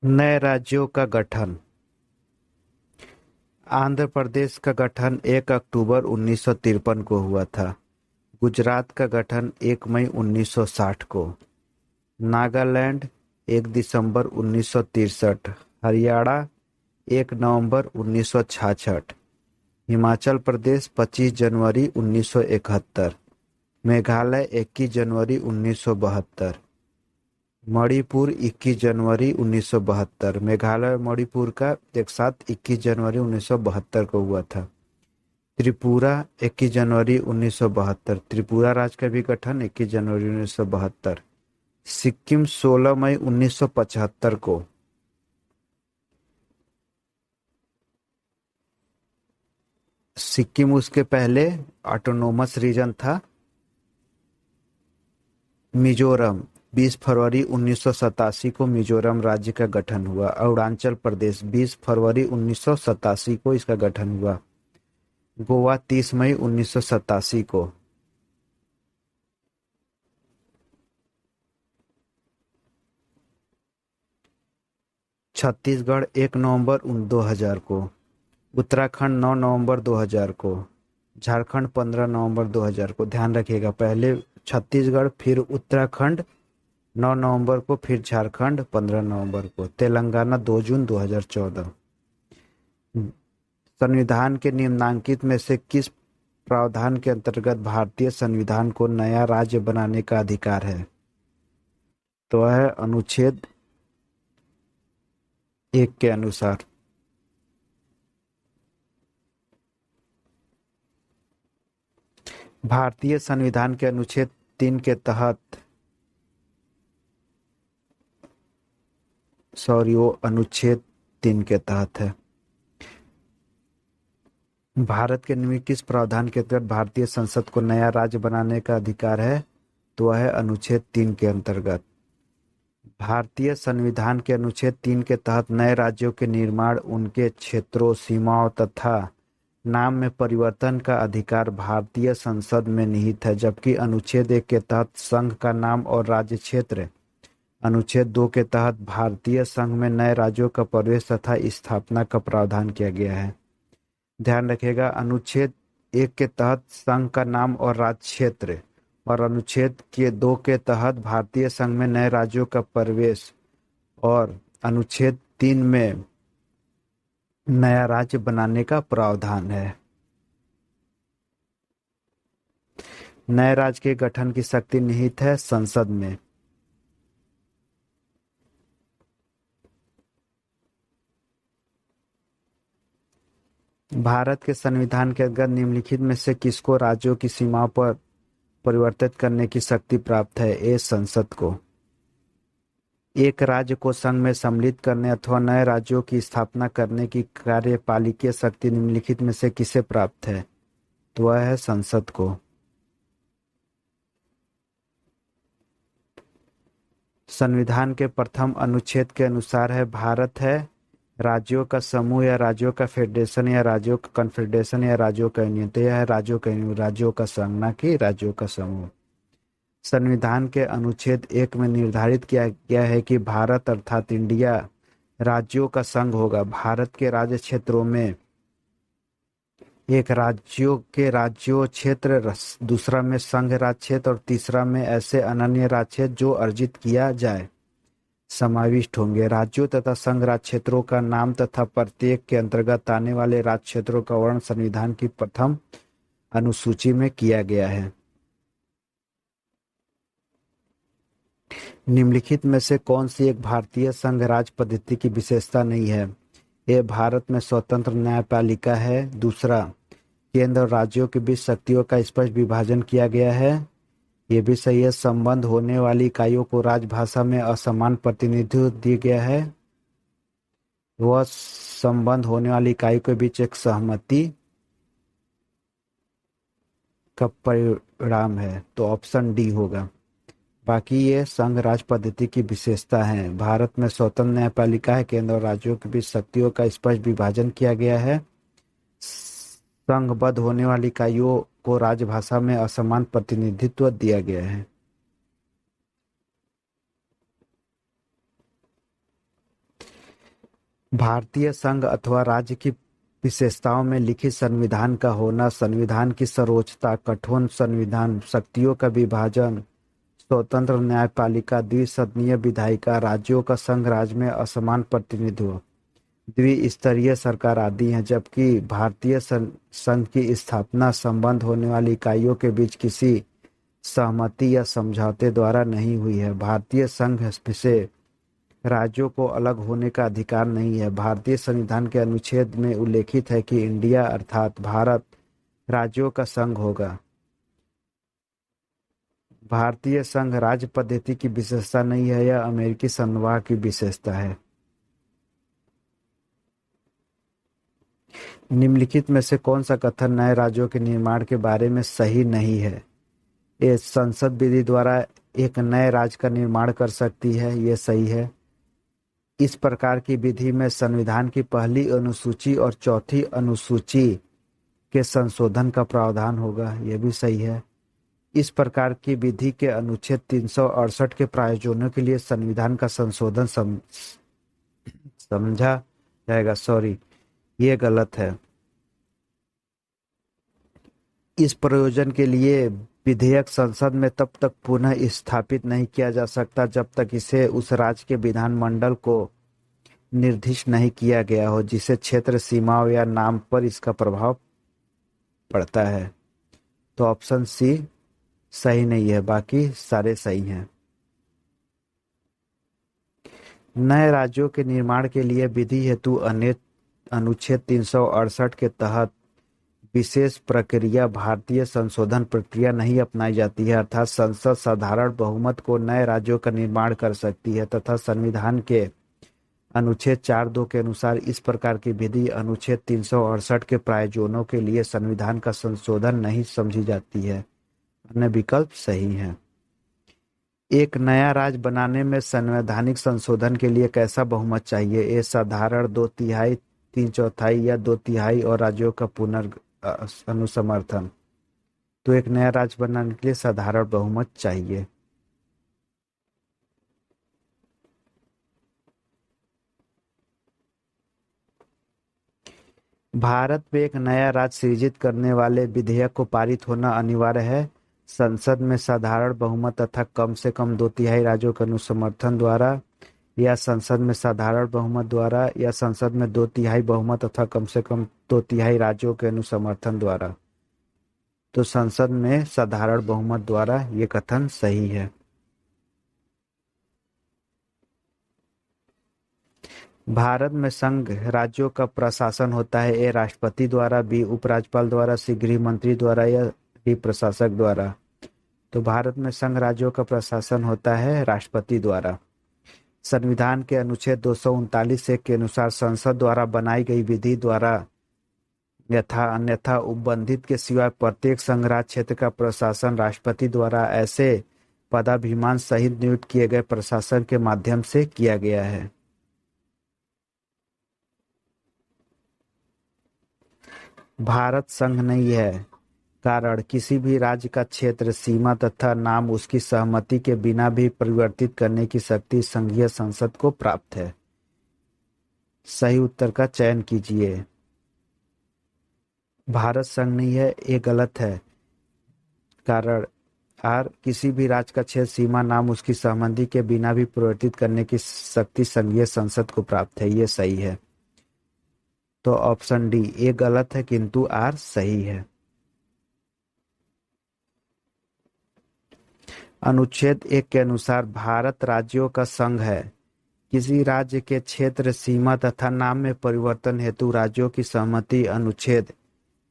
नए राज्यों का गठन। आंध्र प्रदेश का गठन 1 अक्टूबर 1953 को हुआ था। गुजरात का गठन 1 मई 1960 को। नागालैंड 1 दिसंबर 1963। हरियाणा 1 नवंबर 1966। हिमाचल प्रदेश 25 जनवरी 1971। मेघालय 21 जनवरी 1972। मणिपुर 21 जनवरी 1972। मेघालय और मणिपुर का एक साथ 21 जनवरी 1972 को हुआ था। त्रिपुरा 21 जनवरी 1972। त्रिपुरा राज्य का भी गठन 21 जनवरी 1972। सिक्किम 16 मई 1975 को। सिक्किम उसके पहले ऑटोनोमस रीजन था। मिजोरम 20 फरवरी 1987 को मिजोरम राज्य का गठन हुआ। अरुणाचल प्रदेश 20 फरवरी 1987 को इसका गठन हुआ। गोवा 30 मई 1987 को। छत्तीसगढ़ 1 नवंबर 2000 को। उत्तराखंड 9 नवंबर 2000 को। झारखंड 15 नवंबर 2000 को। ध्यान रखिएगा, पहले छत्तीसगढ़ फिर उत्तराखंड 9 नवंबर को, फिर झारखंड 15 नवंबर को। तेलंगाना 2 जून 2014। संविधान के निम्नलिखित में से किस प्रावधान के अंतर्गत भारतीय संविधान को नया राज्य बनाने का अधिकार है? तो है अनुच्छेद 1 के अनुसार। भारतीय संविधान के अनुच्छेद 3 के तहत, सॉरी वो अनुच्छेद 3 के तहत है। भारत के निम्न किस प्रावधान के तहत भारतीय संसद को नया राज्य बनाने का अधिकार है? तो वह है अनुच्छेद 3 के अंतर्गत। भारतीय संविधान के अनुच्छेद 3 के तहत नए राज्यों के निर्माण, उनके क्षेत्रों, सीमाओं तथा नाम में परिवर्तन का अधिकार भारतीय संसद में निहित है, जबकि अनुच्छेद 1 के तहत संघ का नाम और राज्य क्षेत्र, अनुच्छेद 2 के तहत भारतीय संघ में नए राज्यों का प्रवेश तथा स्थापना का प्रावधान किया गया है। ध्यान रखिएगा, अनुच्छेद 1 के तहत संघ का नाम और राज्य क्षेत्र, और अनुच्छेद के 2 के तहत भारतीय संघ में नए राज्यों का प्रवेश, और अनुच्छेद 3 में नया राज्य बनाने का प्रावधान है। नए राज्य के गठन की शक्ति निहित है संसद में। भारत के संविधान के अंतर्गत निम्नलिखित में से किसको राज्यों की सीमाओं पर परिवर्तित करने की शक्ति प्राप्त है? ए, संसद को। एक राज्य को संघ में सम्मिलित करने अथवा नए राज्यों की स्थापना करने की कार्यपालिकीय शक्ति निम्नलिखित में से किसे प्राप्त है? तो वह है संसद को। संविधान के प्रथम अनुच्छेद के अनुसार है, भारत है राज्यों का समूह या राज्यों का फेडरेशन या राज्यों का कॉन्फेडरेशन या राज्यों का यूनियन। तो यह है राज्यों का यूनियन, राज्यों का संघ, ना कि राज्यों का समूह। संविधान के अनुच्छेद 1 में निर्धारित किया गया है कि भारत अर्थात इंडिया राज्यों का संघ होगा। भारत के राज्य क्षेत्रों में एक राज्यों के राज्यों क्षेत्र, दूसरा में संघ राज्य क्षेत्र और तीसरा में ऐसे अनन्य राज्य क्षेत्र जो अर्जित किया जाए समाविष्ट होंगे। राज्यों तथा संघ राज्य क्षेत्रों का नाम तथा प्रत्येक के अंतर्गत आने वाले राज्य क्षेत्रों का वर्णन संविधान की प्रथम अनुसूची में किया गया है। निम्नलिखित में से कौन सी एक भारतीय संघ राज्य पद्धति की विशेषता नहीं है? ए, भारत में स्वतंत्र न्यायपालिका है। दूसरा, केंद्र और राज्यों के बीच शक्तियों का स्पष्ट विभाजन किया गया है। ये भी सही है। संबंध होने वाली इकाइयों को राजभाषा में असमान प्रतिनिधित्व दिया गया है। वह संबंध होने वाली इकाइयों के बीच एक सहमति का परिणाम है, तो ऑप्शन डी होगा। बाकी ये संघ राज पद्धति की विशेषता है। भारत में स्वतंत्र न्यायपालिका है, केंद्र और राज्यों के बीच शक्तियों का स्पष्ट विभाजन किया गया है। संघबद्ध होने वाली इकाइयों को राजभाषा में असमान प्रतिनिधित्व दिया गया है। भारतीय संघ अथवा राज्य की विशेषताओं में लिखित संविधान का होना, संविधान की सर्वोच्चता, कठोर संविधान, शक्तियों का विभाजन, स्वतंत्र न्यायपालिका, द्विसदनीय विधायिका, राज्यों का संघ राज्य में असमान प्रतिनिधित्व, द्विस्तरीय सरकार आदि हैं। जबकि भारतीय संघ की स्थापना संबंध होने वाली इकाइयों के बीच किसी सहमति या समझौते द्वारा नहीं हुई है। भारतीय संघ से राज्यों को अलग होने का अधिकार नहीं है। भारतीय संविधान के अनुच्छेद में उल्लेखित है कि इंडिया अर्थात भारत राज्यों का संघ होगा। भारतीय संघ राज्य पद्धति की विशेषता नहीं है, यह अमेरिकी संघवाद की विशेषता है। निम्नलिखित में से कौन सा कथन नए राज्यों के निर्माण के बारे में सही नहीं है? ये संसद विधि द्वारा एक नए राज्य का निर्माण कर सकती है, ये सही है। इस प्रकार की विधि में संविधान की पहली अनुसूची और चौथी अनुसूची के संशोधन का प्रावधान होगा, यह भी सही है। इस प्रकार की विधि के अनुच्छेद 368 के प्रायोजनों के लिए संविधान का संशोधन समझा जाएगा। सॉरी, ये गलत है। इस प्रयोजन के लिए विधेयक संसद में तब तक पुनः स्थापित नहीं किया जा सकता जब तक इसे उस राज्य के विधानमंडल को निर्दिष्ट नहीं किया गया हो जिसे क्षेत्र सीमाओं या नाम पर इसका प्रभाव पड़ता है। तो ऑप्शन सी सही नहीं है, बाकी सारे सही हैं। नए राज्यों के निर्माण के लिए विधि हेतु अनुच्छेद 368 के तहत विशेष प्रक्रिया भारतीय संशोधन प्रक्रिया नहीं अपनाई जाती है, अर्थात संसद साधारण बहुमत को नए राज्यों का निर्माण कर सकती है तथा संविधान के अनुच्छेद 4(2) के अनुसार इस प्रकार की विधि अनुच्छेद 368 के प्रायोजनों के लिए संविधान का संशोधन नहीं समझी जाती है। अन्य विकल्प सही हैं। एक नया राज्य बनाने में संवैधानिक संशोधन के लिए कैसा बहुमत चाहिए? ये साधारण 2/3, 3/4 या 2/3 और राज्यों का अनुसमर्थन। तो एक नया राज्य बनाने के लिए साधारण बहुमत चाहिए। भारत में एक नया राज्य सृजित करने वाले विधेयक को पारित होना अनिवार्य है। संसद में साधारण बहुमत तथा कम से कम 2/3 राज्यों के अनुसमर्थन द्वारा, या संसद में साधारण बहुमत द्वारा, या संसद में 2/3 बहुमत तथा कम से कम 2/3 राज्यों के अनुसमर्थन द्वारा। तो संसद में साधारण बहुमत द्वारा ये कथन सही है। भारत में संघ राज्यों का प्रशासन होता है, ए राष्ट्रपति द्वारा, बी उपराज्यपाल द्वारा, सी गृह मंत्री द्वारा या डी प्रशासक द्वारा। तो भारत में संघ राज्यों का प्रशासन होता है राष्ट्रपति द्वारा। संविधान के अनुच्छेद 239(1) के अनुसार संसद द्वारा बनाई गई विधि द्वारा यथा अन्यथा उपबंधित के सिवाय प्रत्येक संघ राज्य क्षेत्र का प्रशासन राष्ट्रपति द्वारा ऐसे पदाभिमान सहित नियुक्त किए गए प्रशासन के माध्यम से किया गया है। भारत संघ नहीं है, कारण किसी भी राज्य का क्षेत्र सीमा तथा नाम उसकी सहमति के बिना भी परिवर्तित करने की शक्ति संघीय संसद को प्राप्त है। सही उत्तर का चयन कीजिए। भारत संघ नहीं है, ये गलत है। कारण आर किसी भी राज्य का क्षेत्र सीमा नाम उसकी सहमति के बिना भी परिवर्तित करने की शक्ति संघीय संसद को प्राप्त है, ये सही है। तो ऑप्शन डी ये गलत है किंतु आर सही है। अनुच्छेद 1 के अनुसार भारत राज्यों का संघ है। किसी राज्य के क्षेत्र सीमा तथा नाम में परिवर्तन हेतु राज्यों की सहमति अनुच्छेद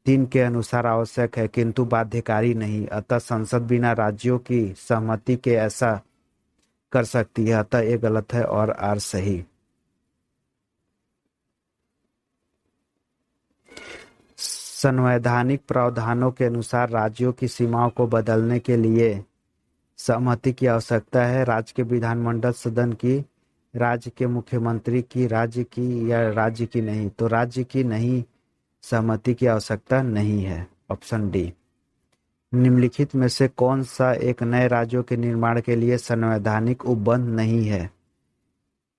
3 के अनुसार आवश्यक है किंतु बाध्यकारी नहीं, अतः संसद बिना राज्यों की सहमति के ऐसा कर सकती है, अतः ये गलत है और आर सही। संवैधानिक प्रावधानों के अनुसार राज्यों की सीमाओं को बदलने के लिए सहमति की आवश्यकता है। राज्य के विधानमंडल सदन की, राज्य के मुख्यमंत्री की, राज्य की या राज्य की नहीं। तो राज्य की नहीं, सहमति की आवश्यकता नहीं है। Option D. निम्नलिखित में से कौन सा एक नए राज्यों के निर्माण के लिए संवैधानिक उपबंध नहीं है?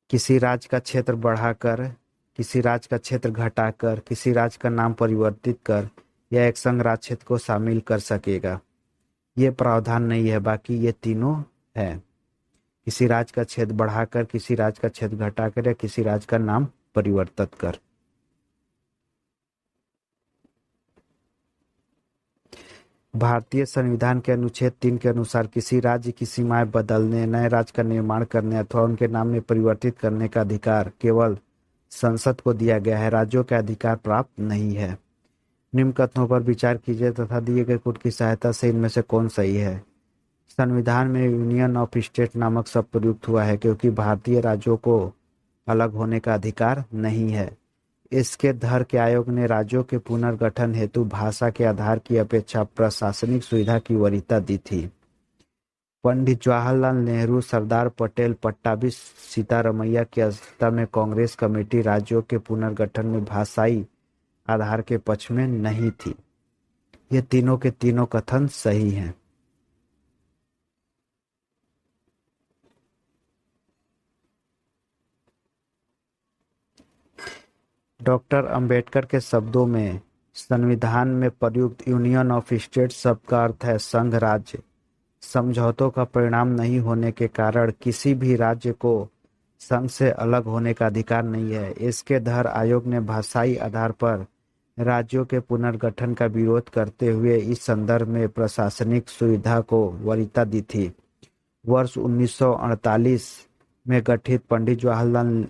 किसी राज्य का क्षेत्र बढ़ाकर किसी राज्य का क्षेत्र घटाकर, किसी राज्य का नाम परिवर्तित कर या एक संघ राज्य क्षेत्र को शामिल कर सकेगा। ये प्रावधान नहीं है, बाकी ये तीनों है। किसी राज्य का क्षेत्र बढ़ाकर, किसी राज्य का क्षेत्र घटाकर या किसी राज्य का नाम परिवर्तित कर। भारतीय संविधान के अनुच्छेद 3 के अनुसार किसी राज्य की सीमाएं बदलने, नए राज्य का निर्माण करने अथवा उनके नाम में परिवर्तित करने का अधिकार केवल संसद को दिया गया है। राज्यों के अधिकार प्राप्त नहीं है। निम्न कथनों पर विचार कीजिए तथा दिए गए कोड की सहायता से इनमें से कौन सही है। संविधान में यूनियन ऑफ स्टेट नामक शब्द प्रयुक्त हुआ है क्योंकि भारतीय राज्यों को अलग होने का अधिकार नहीं है। इसके धर के आयोग ने राज्यों के पुनर्गठन हेतु भाषा के आधार की अपेक्षा प्रशासनिक सुविधा की वरीयता दी थी। पंडित जवाहरलाल नेहरू, सरदार पटेल, पट्टाभी सीतारमैया की अध्यक्षता में कांग्रेस कमेटी राज्यों के पुनर्गठन में भाषाई आधार के पक्ष में नहीं थी। ये तीनों के तीनों कथन सही हैं। डॉक्टर अंबेडकर के शब्दों में संविधान में प्रयुक्त यूनियन ऑफ स्टेट शब्द का अर्थ है संघ राज्य। समझौतों का परिणाम नहीं होने के कारण किसी भी राज्य को संघ से अलग होने का अधिकार नहीं है। इसके धर आयोग ने भाषाई आधार पर राज्यों के पुनर्गठन का विरोध करते हुए इस संदर्भ में प्रशासनिक सुविधा को वरीयता दी थी। वर्ष 1948 में गठित पंडित जवाहरलाल,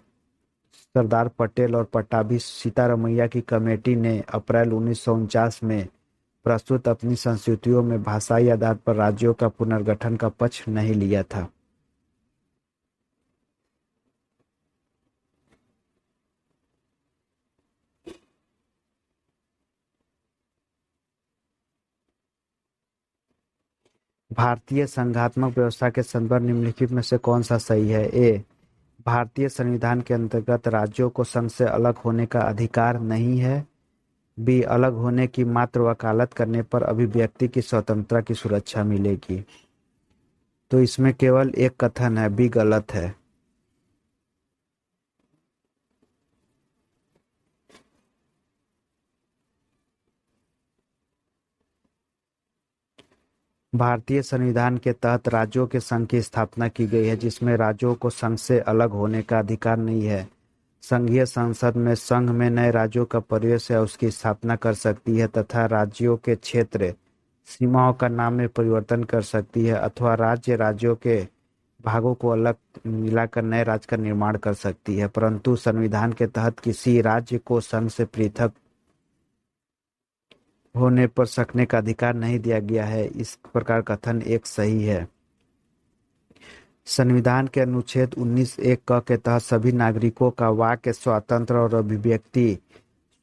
सरदार पटेल और पट्टाभी सीतारमैया की कमेटी ने अप्रैल 1949 में प्रस्तुत अपनी संस्तुतियों में भाषाई आधार पर राज्यों का पुनर्गठन का पक्ष नहीं लिया था। भारतीय संघात्मक व्यवस्था के संदर्भ निम्नलिखित में से कौन सा सही है। ए, भारतीय संविधान के अंतर्गत राज्यों को संघ से अलग होने का अधिकार नहीं है। बी, अलग होने की मात्र वकालत करने पर अभिव्यक्ति की स्वतंत्रता की सुरक्षा मिलेगी। तो इसमें केवल एक कथन है, बी गलत है। भारतीय संविधान के तहत राज्यों के संघ की स्थापना की गई है, जिसमें राज्यों को संघ से अलग होने का अधिकार नहीं है। संघीय संसद में संघ में नए राज्यों का प्रवेश या उसकी स्थापना कर सकती है तथा राज्यों के क्षेत्र सीमाओं का नाम में परिवर्तन कर सकती है अथवा राज्यों के भागों को अलग मिलाकर नए राज्य का निर्माण कर सकती है, परंतु संविधान के तहत किसी राज्य को संघ से पृथक होने पर सकने का अधिकार नहीं दिया गया है। इस प्रकार कथन एक सही है। संविधान के अनुच्छेद 19(1) क के तहत सभी नागरिकों का वाक्य स्वातंत्र्य और अभिव्यक्ति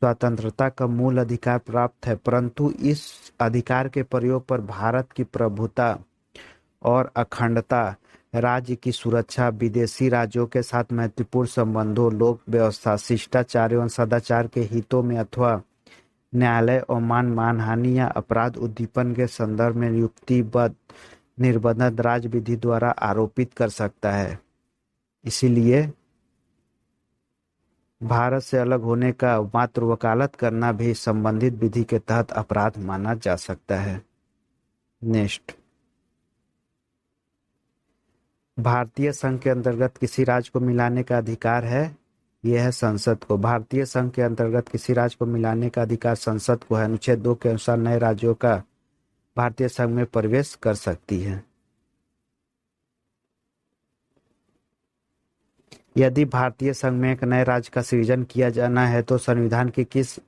स्वतंत्रता का मूल अधिकार प्राप्त है, परंतु इस अधिकार के प्रयोग पर भारत की प्रभुता और अखंडता, राज्य की सुरक्षा, विदेशी राज्यों के साथ मैत्रीपूर्ण संबंधों, लोक व्यवस्था, शिष्टाचार एवं सदाचार के हितों में अथवा न्यायालय और मानहानि या अपराध उद्दीपन के संदर्भ में युक्तिबद्ध निर्बंध राज्य विधि द्वारा आरोपित कर सकता है। इसीलिए भारत से अलग होने का मात्र वकालत करना भी संबंधित विधि के तहत अपराध माना जा सकता है। नेक्स्ट, भारतीय संघ के अंतर्गत किसी राज्य को मिलाने का अधिकार है, यह है संसद को। भारतीय संघ के अंतर्गत किसी राज्य को मिलाने का अधिकार संसद को है। अनुच्छेद 2 के अनुसार नए राज्यों का भारतीय संघ में प्रवेश कर सकती है। यदि भारतीय संघ में एक नए राज्य का सृजन किया जाना है तो संविधान की किस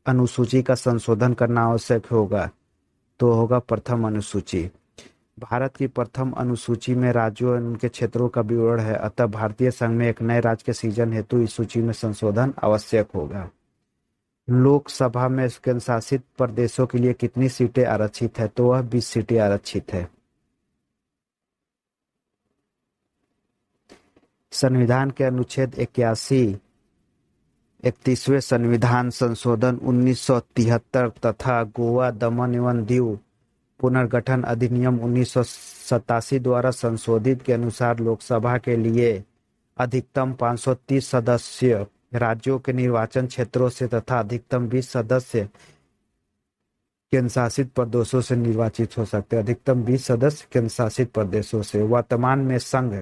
अनुसूची का संशोधन करना आवश्यक होगा? तो होगा प्रथम अनुसूची। भारत की प्रथम अनुसूची में राज्यों और उनके क्षेत्रों का विवरण है, अतः भारतीय संघ में एक नए राज्य के सृजन हेतु इस सूची में संशोधन आवश्यक होगा। लोकसभा में केंद्र शासित प्रदेशों के लिए कितनी सीटें आरक्षित है? तो वह 20 सीटें आरक्षित है। संविधान के अनुच्छेद 81, 31वें संविधान संशोधन 1973 तथा गोवा, दमन एवं दीव पुनर्गठन अधिनियम 1987 द्वारा संशोधित के अनुसार लोकसभा के लिए अधिकतम 530 सदस्य राज्यों के निर्वाचन क्षेत्रों से तथा अधिकतम 20 सदस्य केंद्र शासित प्रदेशों से निर्वाचित हो सकते हैं। अधिकतम 20 सदस्य केंद्र शासित प्रदेशों से। वर्तमान में संघ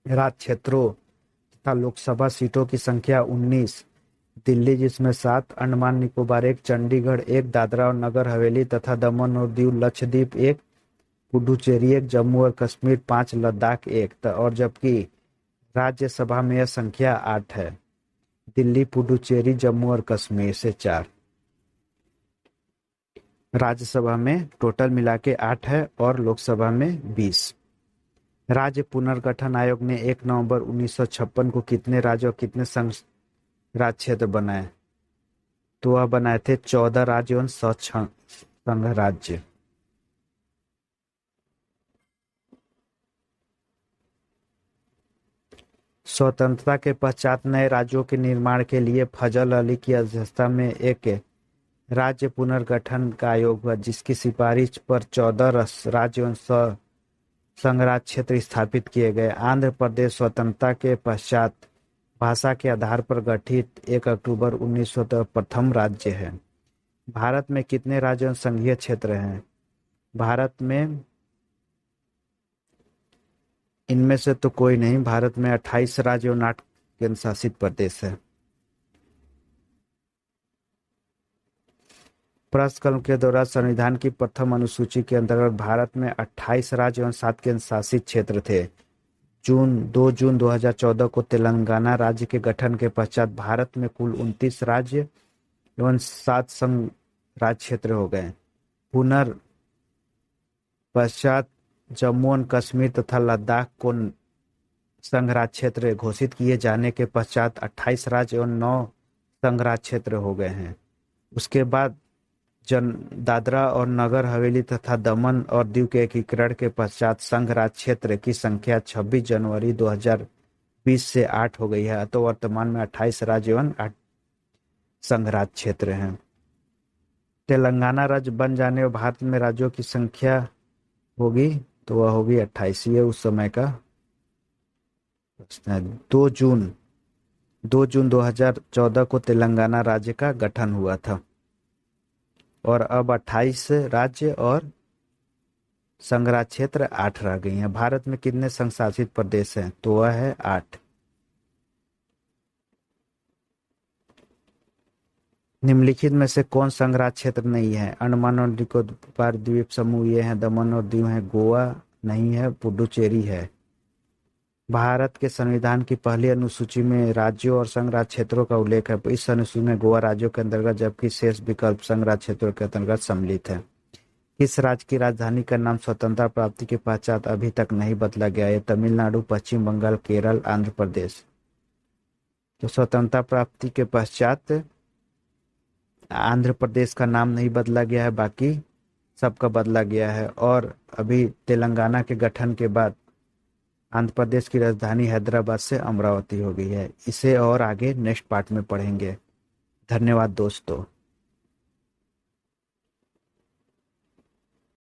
राज्य क्षेत्रों तथा लोकसभा सीटों की संख्या 19, दिल्ली जिसमें 7, अंडमान निकोबार 1, चंडीगढ़ 1, दादरा और नगर हवेली तथा दमन और दीव लक्षद्वीप 1, पुडुचेरी 1, जम्मू और कश्मीर 5, लद्दाख 1, और जबकि राज्यसभा में यह संख्या 8 है। दिल्ली, पुडुचेरी, जम्मू और कश्मीर से 4। राज्यसभा में टोटल मिला के 8 है और लोकसभा में 20। राज्य पुनर्गठन आयोग ने 1 नवंबर 1956 को कितने राज्य और कितने संघ राज्य क्षेत्र बनाए? तो वह बनाए थे 14 राज्य एवं 100 संघ राज्य। स्वतंत्रता के पश्चात नए राज्यों के निर्माण के लिए फजल अली की अध्यक्षता में एक राज्य पुनर्गठन का आयोग हुआ, जिसकी सिफारिश पर 14 राज्य एवं 100 संघ राज्य क्षेत्र स्थापित किए गए। आंध्र प्रदेश स्वतंत्रता के पश्चात भाषा के आधार पर गठित 1 अक्टूबर 1900 प्रथम राज्य है। भारत में कितने राज्य एवं संघीय क्षेत्र हैं? भारत में इनमें से तो कोई नहीं। भारत में 28 राज्य और 8 केंद्र शासित प्रदेश है। प्रश्नकाल के दौरान संविधान की प्रथम अनुसूची के अंतर्गत भारत में 28 राज्य एवं 7 केंद्र शासित क्षेत्र थे। 2 जून 2014 को तेलंगाना राज्य के गठन के पश्चात भारत में कुल 29 राज्य एवं 7 संघ राज्य क्षेत्र हो गए। पश्चात जम्मू और कश्मीर तथा लद्दाख को संघ राज्य क्षेत्र घोषित किए जाने के पश्चात 28 राज्य एवं 9 संघ राज्य क्षेत्र हो गए हैं। उसके बाद दादरा और नगर हवेली तथा दमन और दीव के एकीकरण के पश्चात संघ राज्य क्षेत्र की संख्या 26 जनवरी 2020 से 8 हो गई है। तो वर्तमान में 28 राज्य एवं 8 संघ राज्य क्षेत्र हैं। तेलंगाना राज्य बन जाने और भारत में राज्यों की संख्या होगी तो वह होगी 28। ये उस समय का प्रश्न है। 2 जून 2014 को तेलंगाना राज्य का गठन हुआ था और अब 28 राज्य और संघ राज्य क्षेत्र 8 रह गई हैं। भारत में कितने संघ शासित प्रदेश हैं? तो वह है 8। निम्नलिखित में से कौन संघ राज्य क्षेत्र नहीं है? अंडमान और निकोबार द्वीप समूह ये हैं, दमन और दीव है, गोवा नहीं है, पुडुचेरी है। भारत के संविधान की पहली अनुसूची में राज्यों और संघ राज्य क्षेत्रों का उल्लेख है। इस अनुसूची में गोवा राज्यों के अंतर्गत जबकि शेष विकल्प संघ राज्य क्षेत्रों के अंतर्गत सम्मिलित है। किस राज्य की राजधानी का नाम स्वतंत्रता प्राप्ति के पश्चात अभी तक नहीं बदला गया है? तमिलनाडु, पश्चिम बंगाल, केरल, आंध्र प्रदेश। तो स्वतंत्रता प्राप्ति के पश्चात आंध्र प्रदेश का नाम नहीं बदला गया है, बाकी सबका बदला गया है। और अभी तेलंगाना के गठन के बाद आंध्र प्रदेश की राजधानी हैदराबाद से अमरावती हो गई है। इसे और आगे नेक्स्ट पार्ट में पढ़ेंगे। धन्यवाद दोस्तों।